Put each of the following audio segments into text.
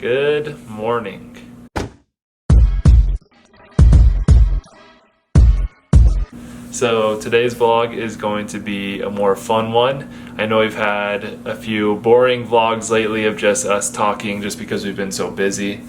Good morning. So today's vlog is going to be a more fun one. I know we've had a few boring vlogs lately of just us talking just because we've been so busy.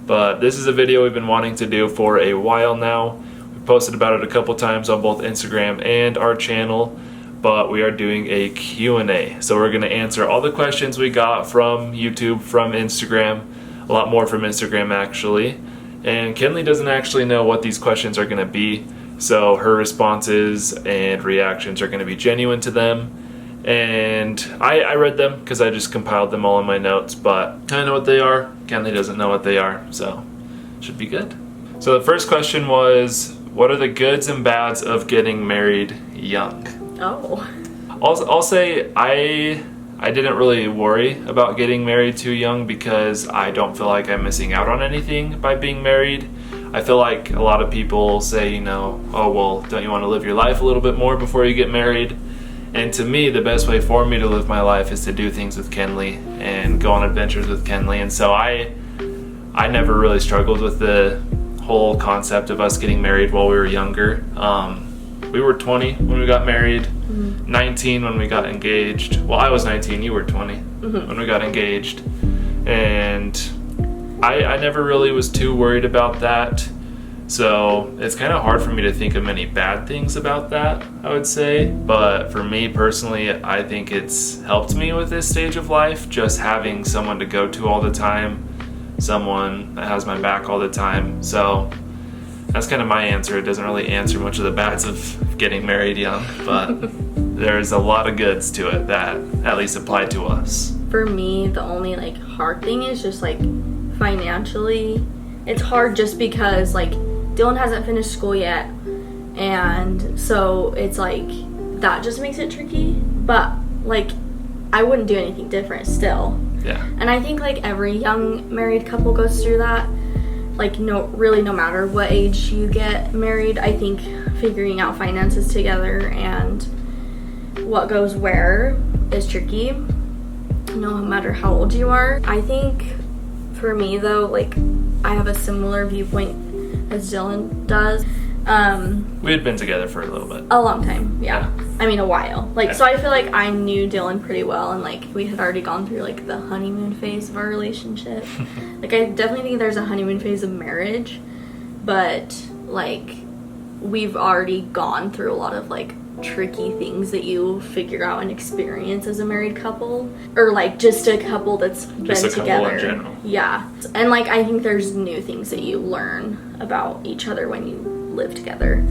But this is a video we've been wanting to do for a while now. We've posted about it a couple times on both Instagram and our channel, but we are doing a Q&A. So we're gonna answer all the questions we got from YouTube, from Instagram, a lot more from Instagram actually. And Kenley doesn't actually know what these questions are gonna be, so her responses and reactions are gonna be genuine to them. And I read them because I just compiled them all in my notes, but I know what they are. Kenley doesn't know what they are, so should be good. So the first question was, what are the goods and bads of getting married young? Oh. I'll say I didn't really worry about getting married too young because I don't feel like I'm missing out on anything by being married. I feel like a lot of people say, you know, oh well, don't you want to live your life a little bit more before you get married? And to me, the best way for me to live my life is to do things with Kenley and go on adventures with Kenley. And so I never really struggled with the whole concept of us getting married while we were younger. We were 20 when we got married, 19 when we got engaged. Well, I was 19, you were 20 when we got engaged. And I never really was too worried about that. So it's kind of hard for me to think of many bad things about that, I would say. But for me personally, I think it's helped me with this stage of life, just having someone to go to all the time, someone that has my back all the time. So that's kind of my answer. It doesn't really answer much of the bads of getting married young, but there's a lot of goods to it that at least apply to us. For me, the only hard thing is just financially. It's hard just because Dylan hasn't finished school yet, and so it's that just makes it tricky. But I wouldn't do anything different still. Yeah. And I think every young married couple goes through that. No matter what age you get married, I think figuring out finances together and what goes where is tricky, no matter how old you are. I think for me though, I have a similar viewpoint as Dylan does. We had been together for a little bit. A long time, yeah. I mean, a while. So I feel I knew Dylan pretty well, and we had already gone through the honeymoon phase of our relationship. I definitely think there's a honeymoon phase of marriage, but we've already gone through a lot of tricky things that you figure out and experience as a married couple, or just a couple that's been just a together. couple in general. Yeah, and I think there's new things that you learn about each other when you live together.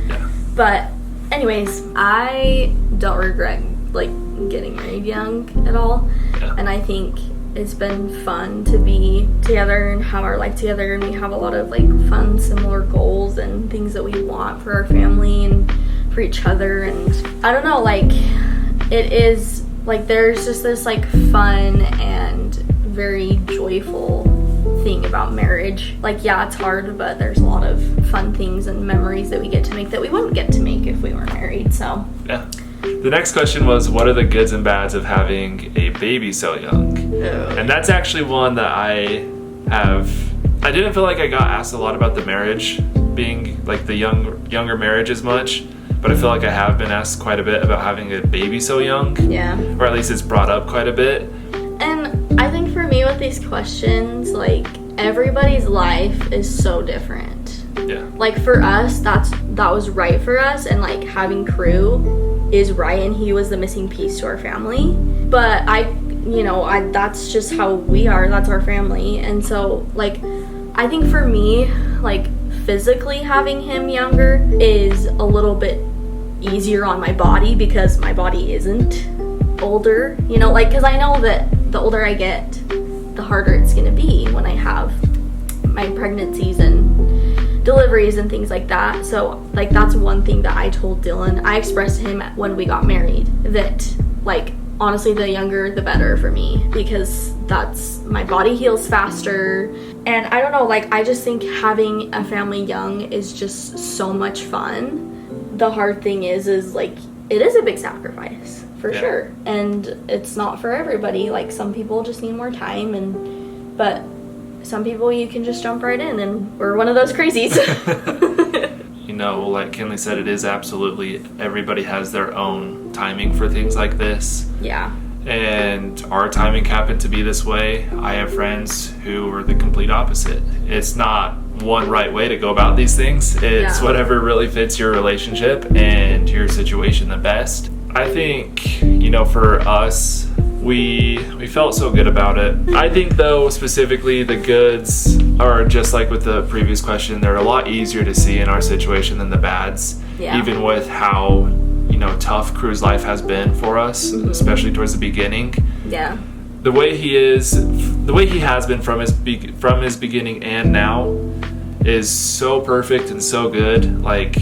Yeah. But anyways, I don't regret getting married young at all. Yeah. And I think it's been fun to be together and have our life together, and we have a lot of fun similar goals and things that we want for our family and for each other. And I don't know, it is there's just this fun and very joyful thing about marriage. Yeah, it's hard, but there's a lot of fun things and memories that we get to make that we wouldn't get to make if we weren't married. So yeah. The next question was, what are the goods and bads of having a baby so young? And that's actually one that I didn't feel like I got asked a lot about the marriage being the younger marriage as much, but I feel like I have been asked quite a bit about having a baby so young. Yeah. Or at least it's brought up quite a bit. And I think for me with these questions, everybody's life is so different. Yeah. For us, that was right for us, and having Crew is right, and he was the missing piece to our family. But that's just how we are. That's our family. And so I think for me, physically having him younger is a little bit easier on my body because my body isn't older, because I know that the older I get, the harder it's gonna be when I have my pregnancies and deliveries and things like that. So that's one thing that I told Dylan. I expressed to him when we got married that honestly, the younger the better for me, because that's, my body heals faster. And I don't know, I just think having a family young is just so much fun. The hard thing is it is a big sacrifice for sure, and it's not for everybody. Some people just need more time, but some people you can just jump right in, and we're one of those crazies. You know, like Kinley said, it is absolutely, everybody has their own timing for things like this. Yeah. And our timing happened to be this way. I have friends who are the complete opposite. It's not one right way to go about these things. It's whatever really fits your relationship and your situation the best. I think, you know, for us, we felt so good about it. I think though, specifically the goods are just like with the previous question, they're a lot easier to see in our situation than the bads. Yeah. Even with how, you know, tough Crew's life has been for us, especially towards the beginning. Yeah. The way he has been from his beginning and now is so perfect and so good. Like,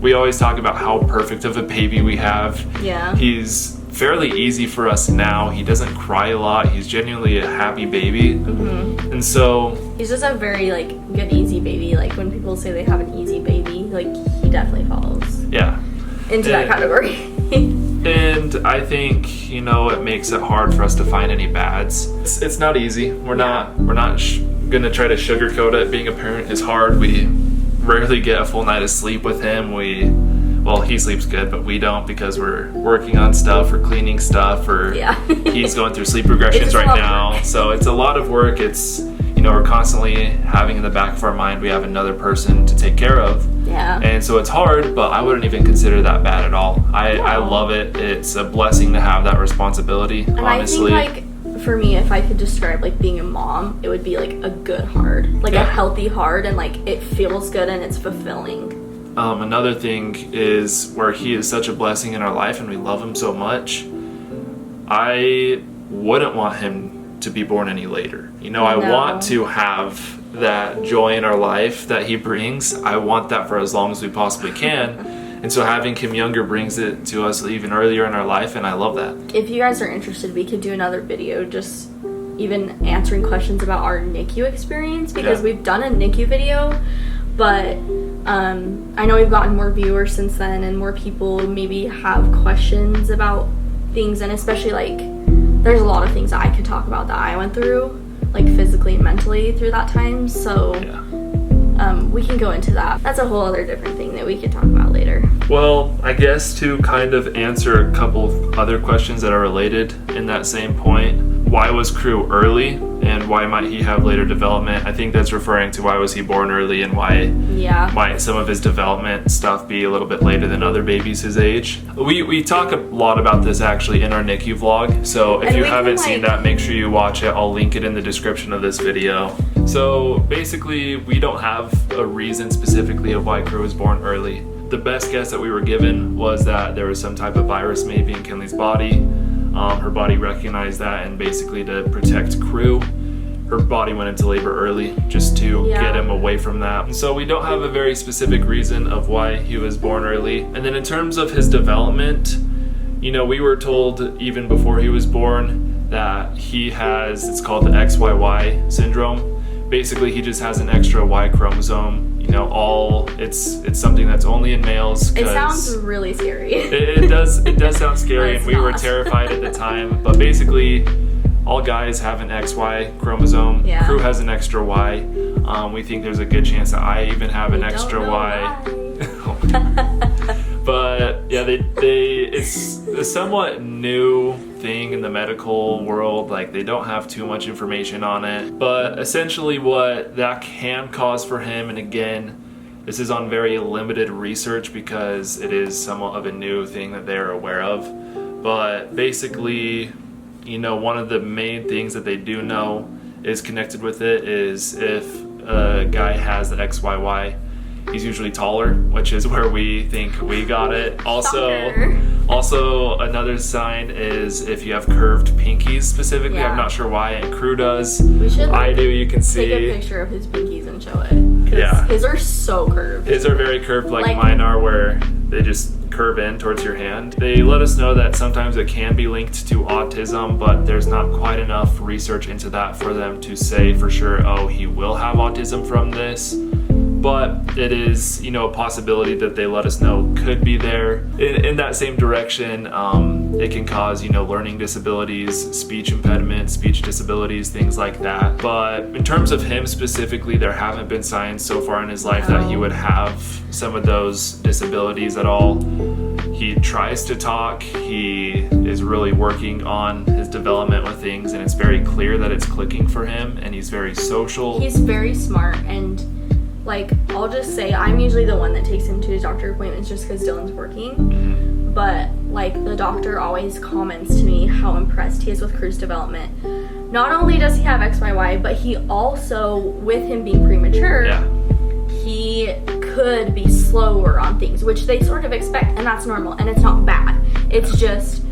we always talk about how perfect of a baby we have. Yeah. He's fairly easy for us now. He doesn't cry a lot. He's genuinely a happy baby. And so he's just a very like good easy baby. Like when people say they have an easy baby, like he definitely falls into that category. And I think, you know, it makes it hard for us to find any bads. It's not easy. We're not gonna try to sugarcoat it. Being a parent is hard. We rarely get a full night of sleep with him. Well, he sleeps good, but we don't because we're working on stuff or cleaning stuff or he's going through sleep regressions right now. So it's a lot of work. It's, you know, we're constantly having in the back of our mind we have another person to take care of. Yeah. And so it's hard, but I wouldn't even consider that bad at all. I love it. It's a blessing to have that responsibility, and honestly. I think like for me, if I could describe like being a mom, it would be like a good hard, like a healthy hard, and like it feels good and it's fulfilling. Another thing is where he is such a blessing in our life and we love him so much, I wouldn't want him to be born any later. You know, I want to have that joy in our life that he brings. I want that for as long as we possibly can. And so having him younger brings it to us even earlier in our life, and I love that. If you guys are interested, we could do another video just even answering questions about our NICU experience, because we've done a NICU video, but I know we've gotten more viewers since then, and more people maybe have questions about things, and especially like there's a lot of things that I could talk about that I went through, like physically and mentally through that time. So we can go into that. That's a whole other different thing that we could talk about later. Well, I guess to kind of answer a couple of other questions that are related in that same point, why was Crew early and why might he have later development? I think that's referring to why was he born early and why might some of his development stuff be a little bit later than other babies his age. We talk a lot about this actually in our NICU vlog, so if you haven't seen that, make sure you watch it. I'll link it in the description of this video. So basically, we don't have a reason specifically of why Crew was born early. The best guess that we were given was that there was some type of virus maybe in Kinley's body. Her body recognized that, and basically to protect Crew, her body went into labor early just to get him away from that. And so we don't have a very specific reason of why he was born early. And then in terms of his development, you know, we were told even before he was born that he has, it's called the XYY syndrome. Basically, he just has an extra Y chromosome. You know, it's something that's only in males. It sounds really scary. It does sound scary, and we were terrified at the time. But basically, all guys have an XY chromosome. Yeah. Crew has an extra Y. We think there's a good chance that I even have an extra Y. But yeah, it's a somewhat new thing in the medical world. Like, they don't have too much information on it, but essentially what that can cause for him, and again, this is on very limited research because it is somewhat of a new thing that they're aware of, but basically, you know, one of the main things that they do know is connected with it is if a guy has the XYY, he's usually taller, which is where we think we got it. Also, another sign is if you have curved pinkies specifically. I'm not sure why, and Crew does. We should, I do, you can see. Take a picture of his pinkies and show it. Because his are so curved. His are very curved like mine are, where they just curve in towards your hand. They let us know that sometimes it can be linked to autism, but there's not quite enough research into that for them to say for sure, oh, he will have autism from this. but it is, you know, a possibility that they let us know could be there. In that same direction, it can cause, you know, learning disabilities, speech impediments, speech disabilities, things like that. But in terms of him specifically, there haven't been signs so far in his life that he would have some of those disabilities at all. He tries to talk, he is really working on his development with things, and it's very clear that it's clicking for him, and he's very social. He's very smart, and like, I'll just say I'm usually the one that takes him to his doctor appointments just because Dylan's working. But like, the doctor always comments to me how impressed he is with Crew's development. Not only does he have XYY, but he also, with him being premature, he could be slower on things, which they sort of expect, and that's normal, and it's not bad. It's just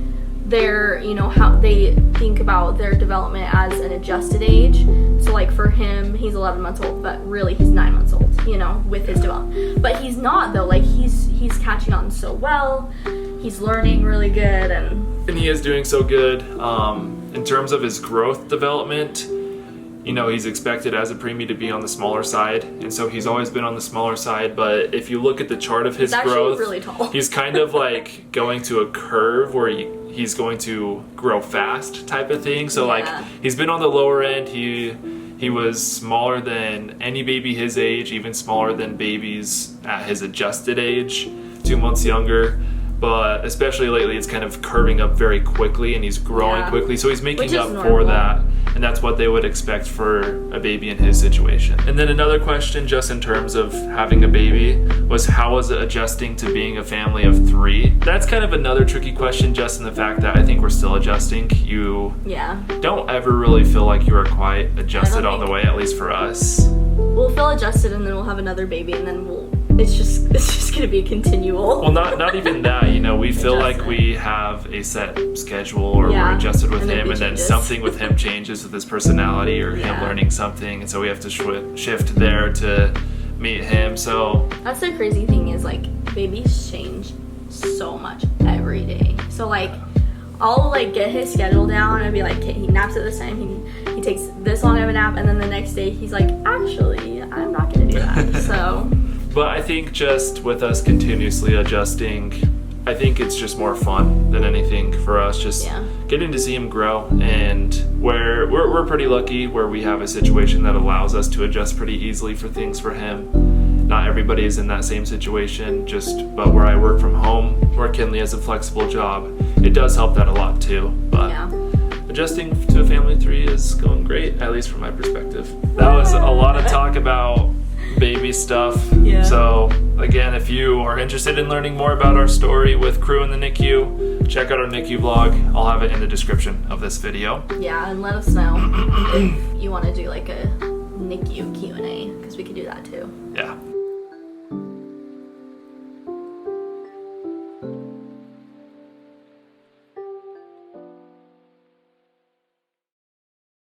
their, you know, how they think about their development as an adjusted age. So like for him, he's 11 months old, but really he's 9 months old, you know, with his development. But he's not though, like he's catching on so well. He's learning really good, and he is doing so good. In terms of his growth development, you know, he's expected as a preemie to be on the smaller side, and so he's always been on the smaller side. But if you look at the chart of his growth, really tall. He's kind of like going to a curve where he's going to grow fast type of thing. So like, he's been on the lower end. He was smaller than any baby his age, even smaller than babies at his adjusted age, 2 months younger. But especially lately, it's kind of curving up very quickly, and he's growing quickly. So he's making up for that, and that's what they would expect for a baby in his situation. And then another question, just in terms of having a baby, was how was it adjusting to being a family of 3? That's kind of another tricky question, just in the fact that I think we're still adjusting. You don't ever really feel like you are quite adjusted all the way, at least for us. We'll feel adjusted, and then we'll have another baby, and then it's just gonna be a continual. Well, not even that, you know, we feel like we have a set schedule, or we're adjusted with him, and then something with him changes with his personality, or him learning something, and so we have to shift there to meet him. So that's the crazy thing, is like babies change so much every day. So like, I'll like get his schedule down and be like, okay, he naps at this time, he takes this long of a nap, and then the next day he's like, actually, I'm not gonna do that. So but I think just with us continuously adjusting, I think it's just more fun than anything for us, just getting to see him grow. And where we're pretty lucky where we have a situation that allows us to adjust pretty easily for things for him. Not everybody is in that same situation, but where I work from home, where Kinley has a flexible job, it does help that a lot too. But adjusting to a family of 3 is going great, at least from my perspective. That was a lot of talk about baby stuff. So again, if you are interested in learning more about our story with Crew in the NICU, check out our NICU vlog. I'll have it in the description of this video. And let us know if you want to do like a NICU Q&A, because we could do that too.